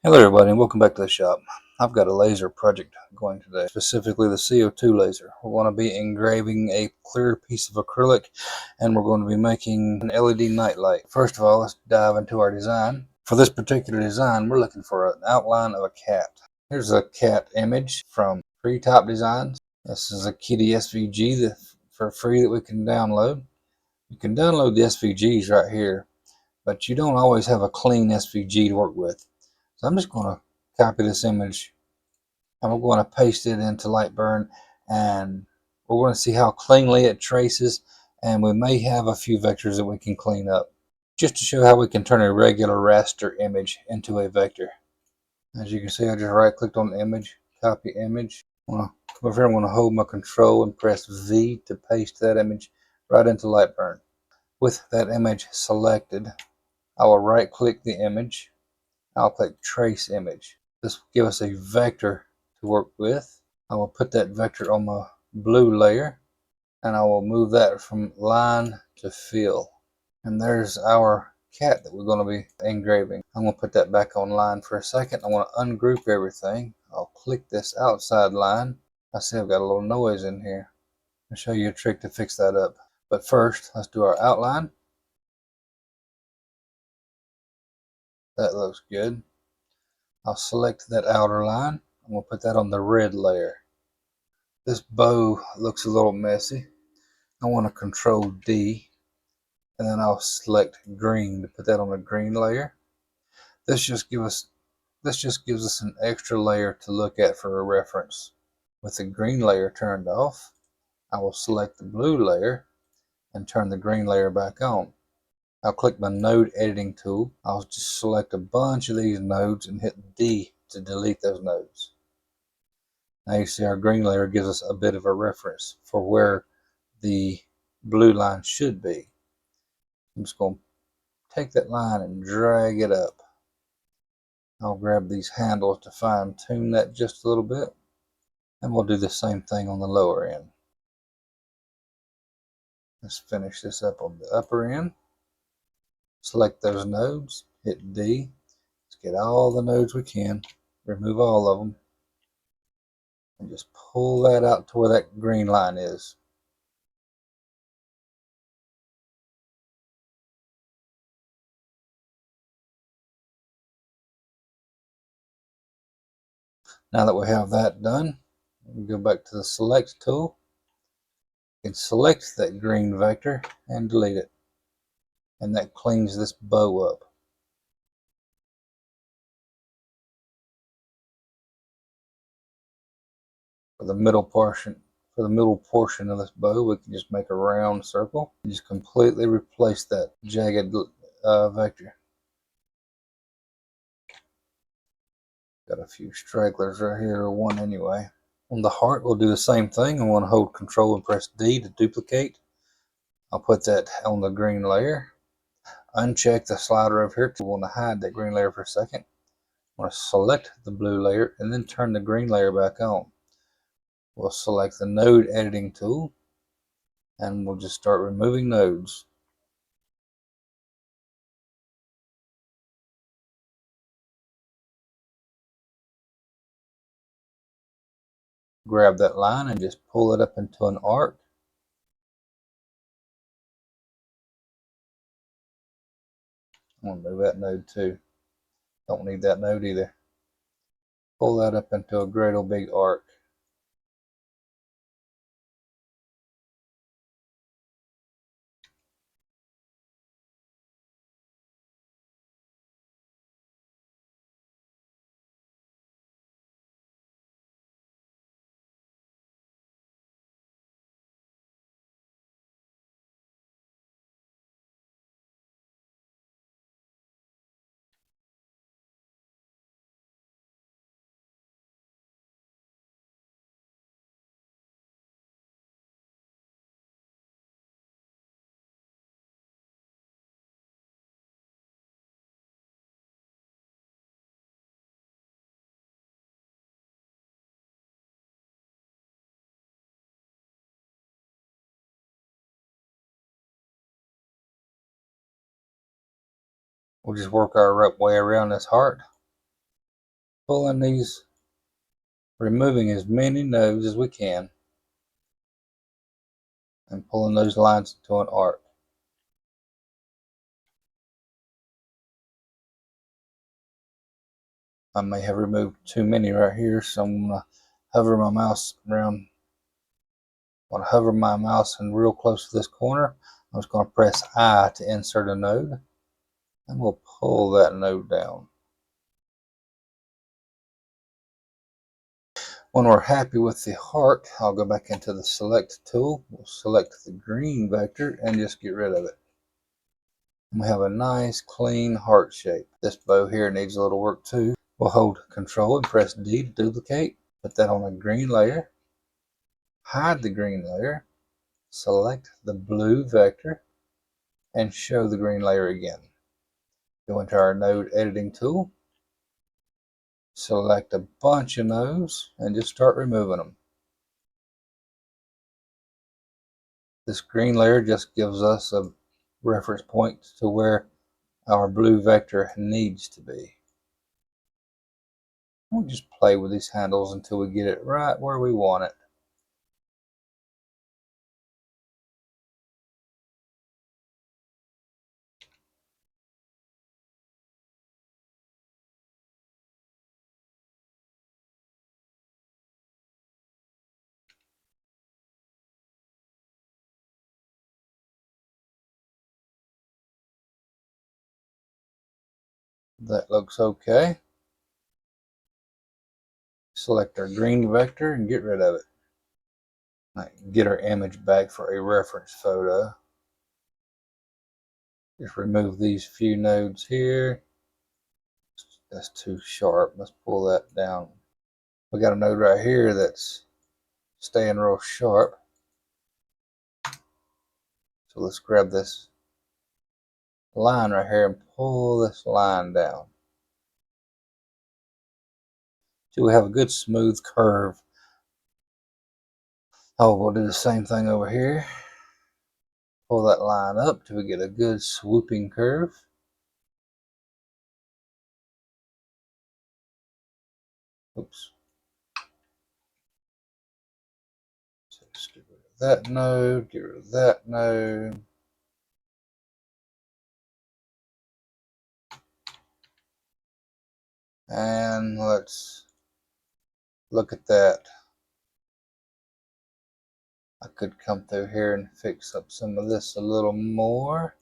Hello everybody and welcome back to the shop. I've got a laser project going today, specifically the CO2 laser. We're going to be engraving a clear piece of acrylic and we're going to be making an LED nightlight. First of all, let's dive into our design. For this particular design, we're looking for an outline of a cat. Here's a cat image from Treetop Designs. This is a kitty SVG for free that we can download. You can download the SVGs right here, but you don't always have a clean SVG to work with. So I'm just going to copy this image and we're going to paste it into LightBurn, and we're going to see how cleanly it traces, and we may have a few vectors that we can clean up just to show how we can turn a regular raster image into a vector. As you can see, I just right clicked on the image, copy image. I'm going to come over here, I'm going to hold my control and press V to paste that image right into LightBurn. With that image selected, I will right click the image. I'll click trace image. This will give us a vector to work with. I will put that vector on my blue layer and I will move that from line to fill. And there's our cat that we're going to be engraving. I'm going to put that back on line for a second. I want to ungroup everything. I'll click this outside line. I see I've got a little noise in here. I'll show you a trick to fix that up. But first, let's do our outline. That looks good. I'll select that outer line. I'm going to put that on the red layer. This bow looks a little messy. I want to control D, and then I'll select green to put that on the green layer. This just gives us an extra layer to look at for a reference. With the green layer turned off, I will select the blue layer and turn the green layer back on. I'll click my node editing tool. I'll just select a bunch of these nodes and hit D to delete those nodes. Now you see our green layer gives us a bit of a reference for where the blue line should be. I'm just going to take that line and drag it up. I'll grab these handles to fine tune that just a little bit. And we'll do the same thing on the lower end. Let's finish this up on the upper end. Select those nodes, hit D. Let's get all the nodes we can, remove all of them, and just pull that out to where that green line is. Now that we have that done, we go back to the select tool and select that green vector and delete it. And that cleans this bow up. For the middle portion of this bow, we can just make a round circle and just completely replace that jagged vector. Got a few stragglers right here, or one anyway. On the heart, we'll do the same thing. I want to hold Control and press D to duplicate. I'll put that on the green layer. Uncheck the slider over here. We want to hide that green layer for a second. I want to select the blue layer and then turn the green layer back on. We'll select the node editing tool and we'll just start removing nodes. Grab that line and just pull it up into an arc. I'm going to move that node too. Don't need that node either. Pull that up into a great old big arc. We'll just work our way around this heart. pulling these, removing as many nodes as we can, and pulling those lines into an arc. I may have removed too many right here, so I'm going to hover my mouse around. I want to hover my mouse and real close to this corner. I'm just going to press I to insert a node, and we'll pull that node down. When we're happy with the heart, I'll go back into the select tool. We'll select the green vector and just get rid of it. And we have a nice clean heart shape. This bow here needs a little work too. We'll hold Control and press D to duplicate. Put that on a green layer. Hide the green layer. Select the blue vector and show the green layer again. Go into our node editing tool. Select a bunch of nodes and just start removing them. This green layer just gives us a reference point to where our blue vector needs to be. We'll just play with these handles until we get it right where we want it. That looks okay. Select our green vector and get rid of it. Get our image back for a reference photo. Just remove these few nodes here. That's too sharp. Let's pull that down. We got a node right here that's staying real sharp. So let's grab this line right here and pull this line down. So we have a good smooth curve. Oh, we'll do the same thing over here. Pull that line up till we get a good swooping curve. Oops. So just get rid of that node, get rid of that node. And let's look at that. I could come through here and fix up some of this a little more.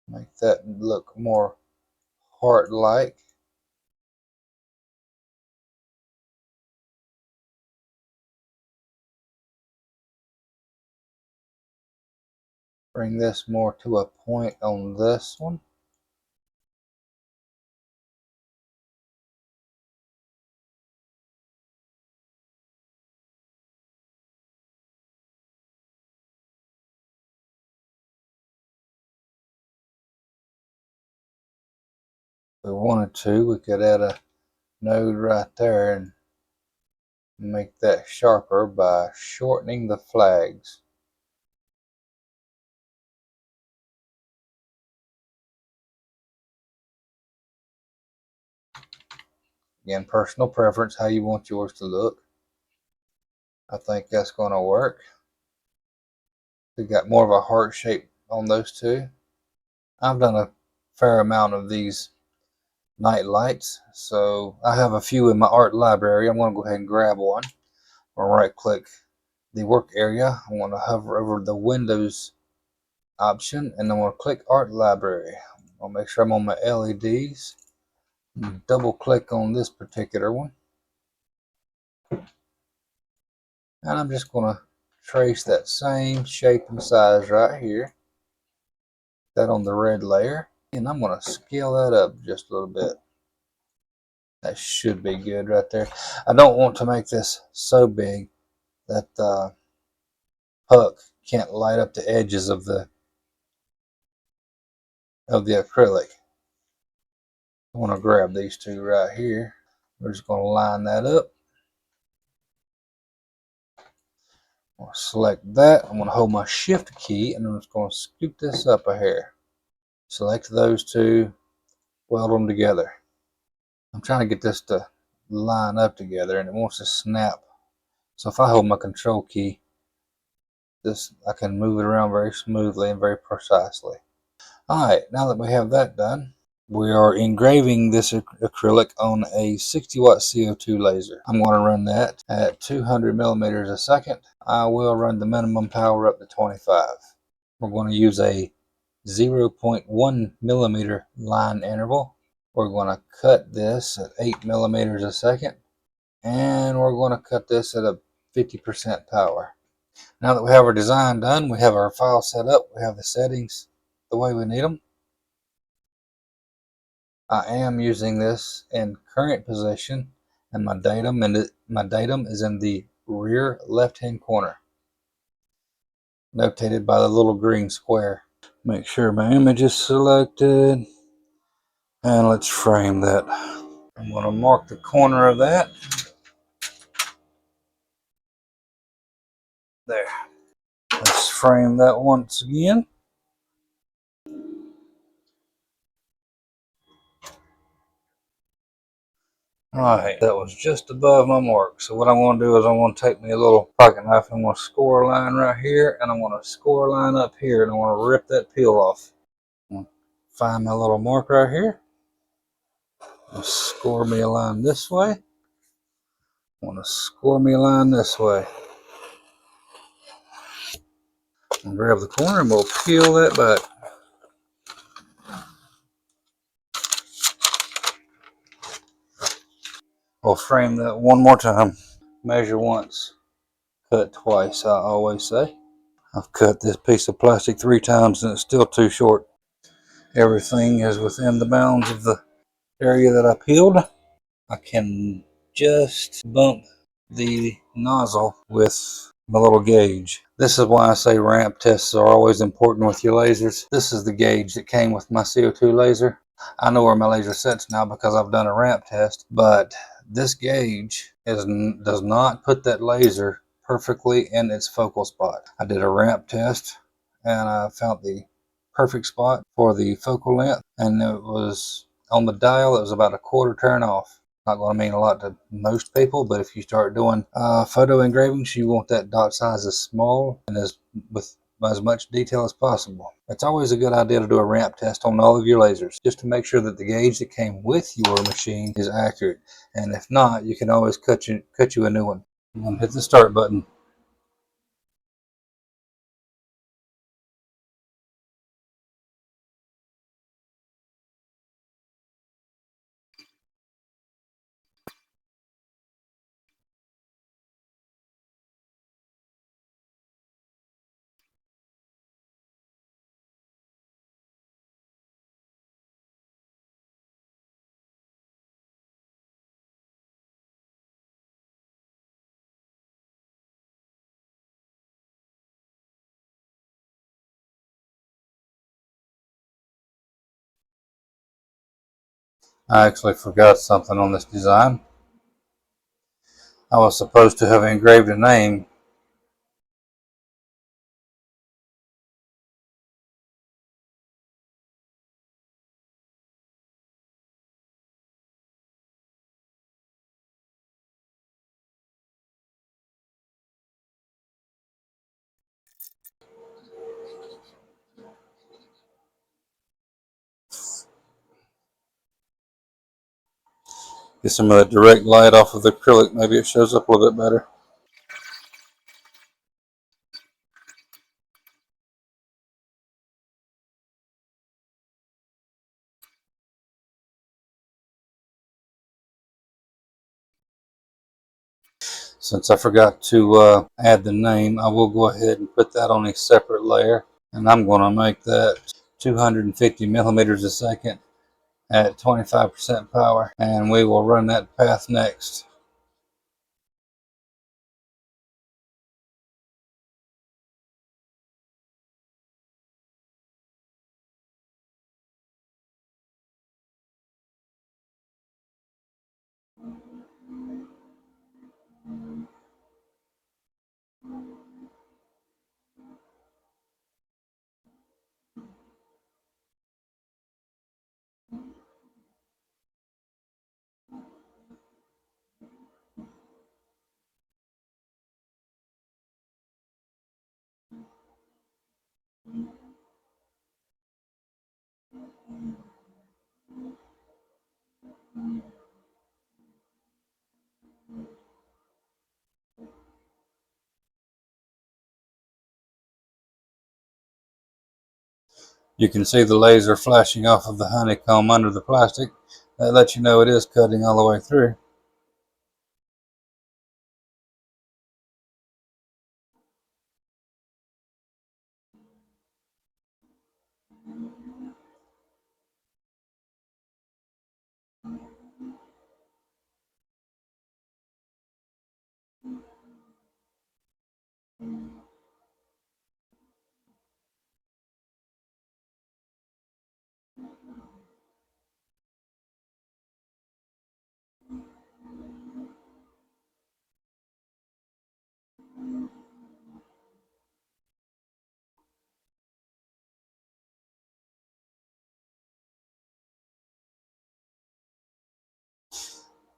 Make that look more heart-like. Bring this more to a point on this one. If we wanted to, we could add a node right there and make that sharper by shortening the flags. Again, personal preference, how you want yours to look. I think that's going to work. We got more of a heart shape on those two. I've done a fair amount of these night lights, so I have a few in my art library. I'm going to go ahead and grab one. I'll right click the work area. I want to hover over the Windows option and then we'll click art library. I'll make sure I'm on my LEDs. Double click on this particular one. And I'm just going to trace that same shape and size right here. That on the red layer. And I'm going to scale that up just a little bit. That should be good right there. I don't want to make this so big that puck can't light up the edges of the acrylic. I want to grab these two right here. We're just going to line that up. I'll select that. I'm going to hold my shift key and I'm just going to scoop this up a hair. Select those two, weld them together. I'm trying to get this to line up together and it wants to snap. So if I hold my control key, I can move it around very smoothly and very precisely. Alright, now that we have that done, we are engraving this acrylic on a 60 watt CO2 laser. I'm going to run that at 200 millimeters a second. I will run the minimum power up to 25. We're going to use a 0.1 millimeter line interval. We're going to cut this at 8 millimeters a second, and we're going to cut this at a 50% power. Now that we have our design done, we have our file set up, we have the settings the way we need them. I am using this in current position, and my datum is in the rear left hand corner, notated by the little green square. Make sure my image is selected, and let's frame that. I'm going to mark the corner of that. There. Let's frame that once again. Alright, that was just above my mark. So what I'm going to do is I'm going to take me a little pocket knife and I'm going to score a line right here, and I'm going to score a line up here, and I'm going to rip that peel off. I'm going to find my little mark right here. Score me a line this way. I want to score me a line this way. And grab the corner and we'll peel that back. We'll frame that one more time. Measure once, cut twice, I always say. I've cut this piece of plastic 3 times and it's still too short. Everything is within the bounds of the area that I peeled. I can just bump the nozzle with my little gauge. This is why I say ramp tests are always important with your lasers. This is the gauge that came with my CO2 laser. I know where my laser sits now because I've done a ramp test, but this gauge does not put that laser perfectly in its focal spot. I did a ramp test and I found the perfect spot for the focal length, and it was on the dial. It was about a quarter turn off. Not going to mean a lot to most people, but if you start doing photo engravings, you want that dot size as small and with as much detail as possible. It's always a good idea to do a ramp test on all of your lasers, just to make sure that the gauge that came with your machine is accurate. And if not, you can always cut you a new one. I'm going to hit the start button. I actually forgot something on this design. I was supposed to have engraved a name. Get some of that direct light off of the acrylic. Maybe it shows up a little bit better. Since I forgot to add the name, I will go ahead and put that on a separate layer. And I'm going to make that 250 millimeters a second at 25% power. And we will run that path next. You can see the laser flashing off of the honeycomb under the plastic. That lets you know it is cutting all the way through.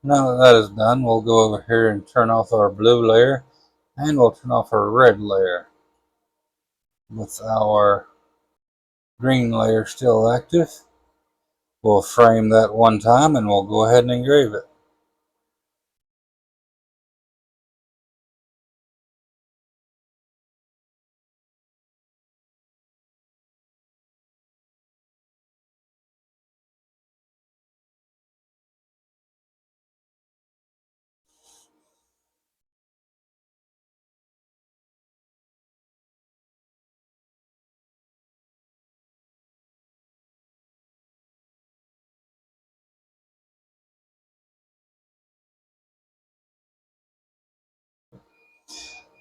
Now that that is done, we'll go over here and turn off our blue layer, and we'll turn off our red layer. With our green layer still active, we'll frame that one time and we'll go ahead and engrave it.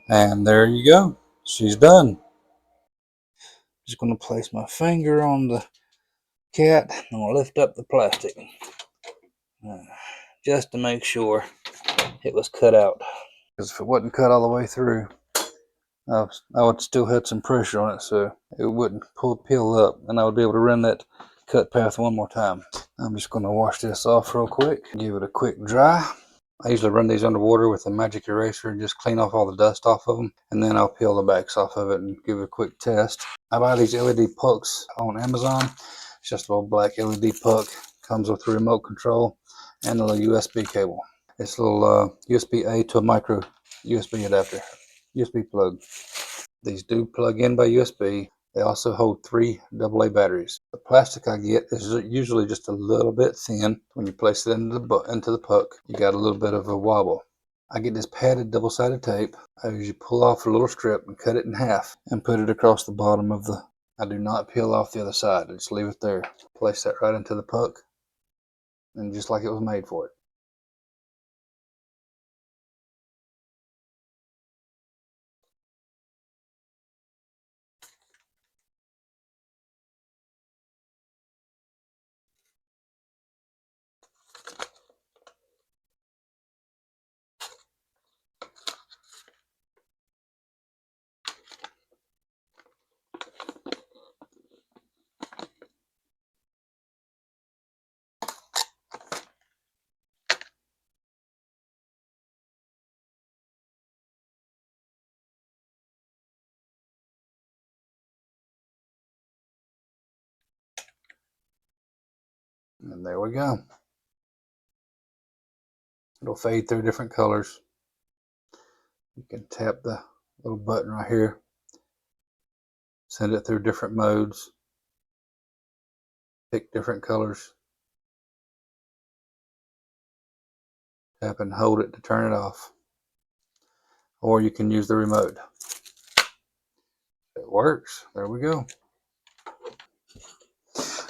And there you go. She's done. Just going to place my finger on the cat and I'll lift up the plastic just to make sure it was cut out. Because if it wasn't cut all the way through, I would still had some pressure on it, so it wouldn't peel up, and I would be able to run that cut path one more time. I'm just going to wash this off real quick, give it a quick dry. I usually run these underwater with a magic eraser and just clean off all the dust off of them, and then I'll peel the backs off of it and give it a quick test. I buy these LED pucks on Amazon. It's just a little black LED puck, comes with a remote control and a little USB cable. It's a little USB-A to a micro USB adapter, USB plug. These do plug in by USB. They also hold 3 AA batteries. The plastic I get is usually just a little bit thin. When you place it into the puck, you got a little bit of a wobble. I get this padded double-sided tape. I usually pull off a little strip and cut it in half and put it across the bottom of the... I do not peel off the other side. I just leave it there. Place that right into the puck, and just like it was made for it. And there we go. It'll fade through different colors. You can tap the little button right here, send it through different modes, pick different colors, tap and hold it to turn it off, or you can use the remote. It works. There we go.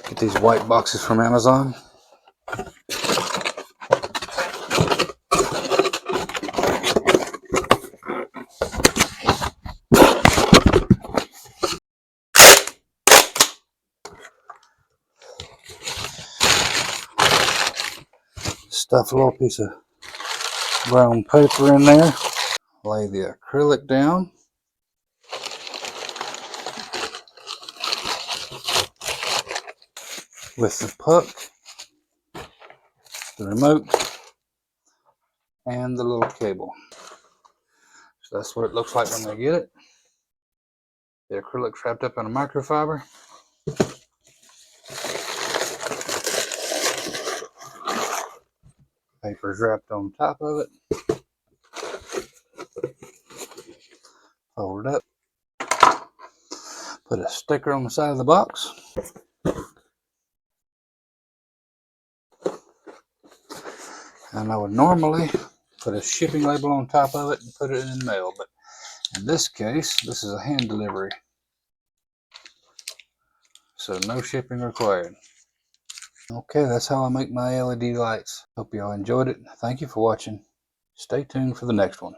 Get these white boxes from Amazon. Stuff a little piece of brown paper in there. Lay the acrylic down. With the puck, the remote, and the little cable. So that's what it looks like when they get it. The acrylic wrapped up in a microfiber. Paper's wrapped on top of it. Fold it up. Put a sticker on the side of the box. And I would normally put a shipping label on top of it and put it in the mail, but in this case, this is a hand delivery, so no shipping required. Okay, that's how I make my LED lights. Hope y'all enjoyed it. Thank you for watching. Stay tuned for the next one.